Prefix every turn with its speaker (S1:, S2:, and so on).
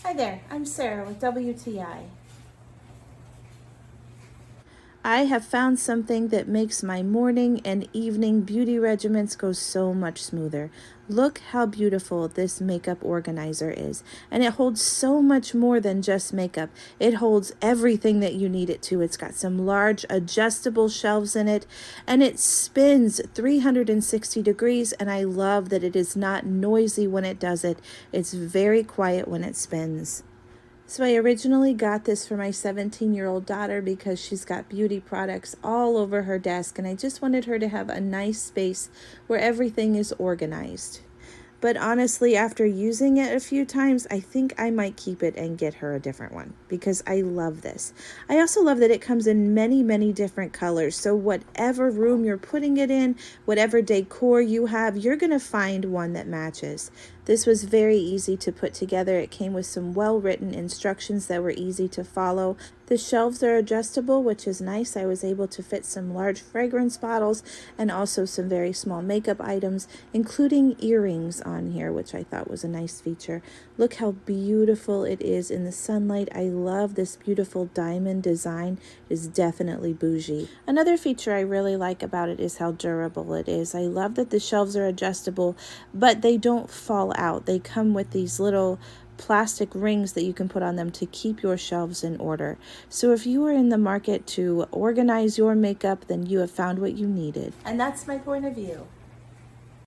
S1: Hi there, I'm Sarah with WTI. I have found something that makes my morning and evening beauty regimens go so much smoother. Look how beautiful this makeup organizer is. And it holds so much more than just makeup. It holds everything that you need it to. It's got some large adjustable shelves in it, and it spins 360 degrees, and I love that it is not noisy when it does it. It's very quiet when it spins. So I originally got this for my 17-year-old daughter because she's got beauty products all over her desk, and I just wanted her to have a nice space where everything is organized. But honestly, after using it a few times, I think I might keep it and get her a different one because I love this. I also love that it comes in many, many different colors. So whatever room you're putting it in, whatever decor you have, you're going to find one that matches. This was very easy to put together. It came with some well-written instructions that were easy to follow. The shelves are adjustable, which is nice. I was able to fit some large fragrance bottles and also some very small makeup items, including earrings on here, which I thought was a nice feature. Look how beautiful it is in the sunlight. I love this beautiful diamond design. It is definitely bougie. Another feature I really like about it is how durable it is. I love that the shelves are adjustable, but they don't fall out. They come with these little plastic rings that you can put on them to keep your shelves in order. So if you are in the market to organize your makeup, then you have found what you needed. And that's my point of view.